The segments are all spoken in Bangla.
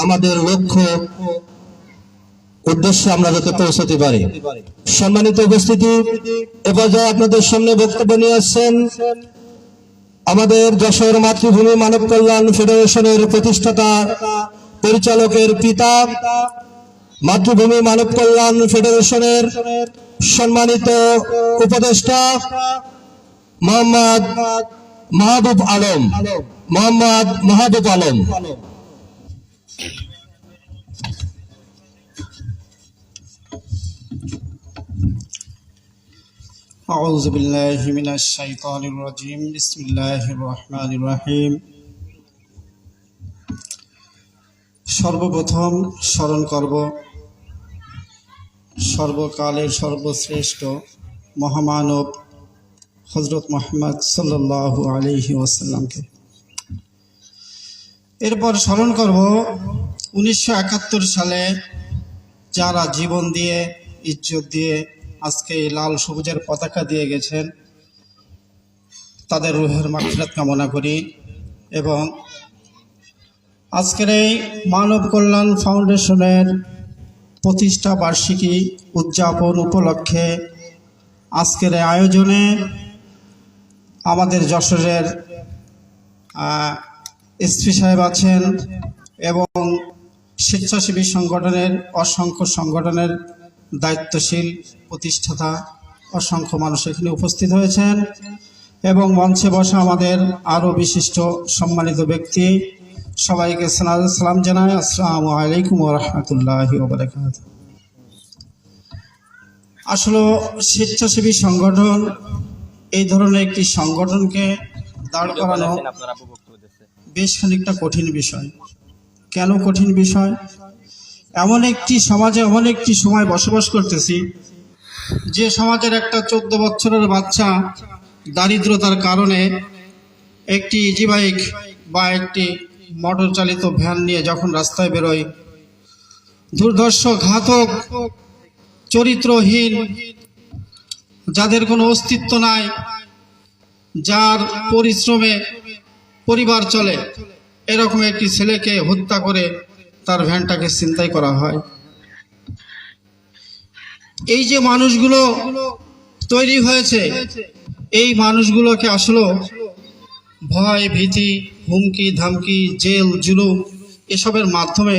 আমাদের লক্ষ্য উদ্দেশ্যে আমরা যাতে পৌঁছাতে পারি। সম্মানিত উপস্থিতি, এ পর্যায়ে আপনাদের সামনে বক্তব্য নিয়ে আসছেন আমাদের যশোর মাতৃভূমি মানব কল্যাণ ফেডারেশনের প্রতিষ্ঠাতা পরিচালকের পিতা, মাতৃভূমি মানব কল্যাণ ফেডারেশনের সম্মানিত উপদেষ্টা মোহাম্মদ মাহবুব আলম। أعوذ بالله من الشيطان الرجيم بسم الله الرحمن الرحيم। সর্বপ্রথম স্মরণ করব সর্বকালের সর্বশ্রেষ্ঠ মহামানব হযরত মুহাম্মদ সাল্লাল্লাহু আলাইহি ওয়াসাল্লামকে। এরপর স্মরণ করব 1971 সালে যারা জীবন দিয়ে ইজ্জত দিয়ে আজকে লাল সবুজের পতাকা দিয়ে গেছেন, তাদের রুহের মাগফিরাত কামনা করি। এবং আজকের এই মানব কল্যাণ ফাউন্ডেশনের প্রতিষ্ঠা বার্ষিকী উদযাপন উপলক্ষে আজকের এই আয়োজনে আমাদের যশোরের এসপি সাহেব আছেন এবং স্বেচ্ছাসেবী সংগঠনের অসংখ্য সংগঠনের দায়িত্বশীল প্রতিষ্ঠাতা অসংখ্য মানুষ এখানে উপস্থিত হয়েছেন এবং মঞ্চে বসা আমাদের আরও বিশিষ্ট সম্মানিত ব্যক্তি, সবাইকে সালাম জানাই। আসসালামু আলাইকুম ওয়া রাহমাতুল্লাহি ওয়া বারাকাতুহু। আসলে স্বেচ্ছাসেবী সংগঠন, এই ধরনের একটি সংগঠনকে দাঁড় করানো বেশ খানিকটা কঠিন বিষয়। কেন কঠিন বিষয়? এমন একটি সমাজে এমন একটি সময় বসবাস করতেছি যে সমাজের একটা 14 বছরের বাচ্চা দারিদ্রতার কারণে একটি ইজি বাইক বা একটি মোটর চালিত ভ্যান নিয়ে যখন রাস্তায় বেরোয়, দুর্ধর্ষ ঘাতক চরিত্রহীন, যাদের কোনো অস্তিত্ব নাই, যার পরিশ্রমে পরিবার চলে, এরকম একটি ছেলেকে হত্যা করে তার ভ্যানটাকে ছিনতাই করা হয়। এই যে মানুষগুলো তৈরি হয়েছে, এই মানুষগুলোকে আসলে ভয় ভীতি হুমকি ধামকি জেল জুলুম এসবের মাধ্যমে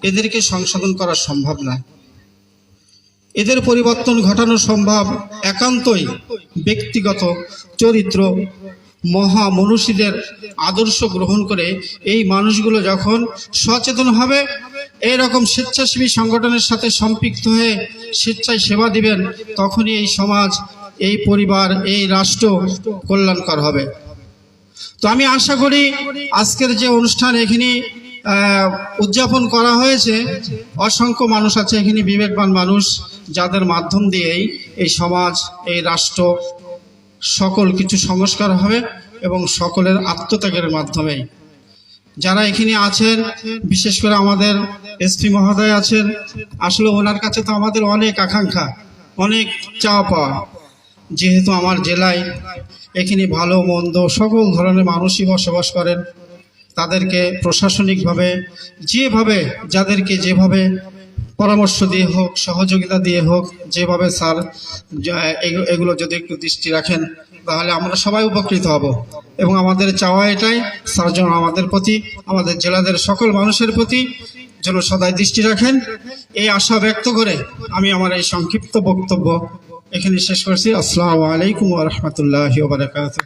এদেরকে সংশোধন করা সম্ভব নয়। এদের পরিবর্তন ঘটানো সম্ভব একান্তই ব্যক্তিগত চরিত্র মহা মনীষীদের আদর্শ গ্রহণ করে। এই মানুষগুলো যখন সচেতন হবে, এইরকম স্বেচ্ছাসেবী সংগঠনের সাথে সম্পৃক্ত হয়ে স্বেচ্ছায় সেবা দিবেন, তখনই এই সমাজ, এই পরিবার, এই রাষ্ট্র কল্যাণকর হবে। তো আমি আশা করি আজকের যে অনুষ্ঠান এখানে উদযাপন করা হয়েছে, অসংখ্য মানুষ আছে এখানে, বিবেকবান মানুষ, যাদের মাধ্যম দিয়েই এই সমাজ, এই রাষ্ট্র সকল কিছু সংস্কার হবে এবং সকলের আত্মত্যাগের মাধ্যমেই। যারা এখানে আছেন, বিশেষ করে আমাদের এসপি মহোদয় আছেন, আসলে ওনার কাছে তো আমাদের অনেক আকাঙ্ক্ষা, অনেক চাওয়া পাওয়া। যেহেতু আমার জেলায় এখানে ভালো মন্দ সকল ধরনের মানুষই বসবাস করেন, তাদেরকে প্রশাসনিকভাবে যেভাবে, যাদেরকে যেভাবে পরামর্শ দিয়ে হোক, সহযোগিতা দিয়ে হোক, যেভাবে স্যার এগুলো যদি একটু দৃষ্টি রাখেন, তাহলে আমরা সবাই উপকৃত হব। এবং আমাদের চাওয়া এটাই, স্যার যেন আমাদের প্রতি, আমাদের জেলাদের সকল মানুষের প্রতি যেন সদাই দৃষ্টি রাখেন, এই আশা ব্যক্ত করে আমি আমার এই সংক্ষিপ্ত বক্তব্য এখানে শেষ করছি। আসসালামু আলাইকুম ওয়া রাহমাতুল্লাহি ওয়া বারাকাতুহু।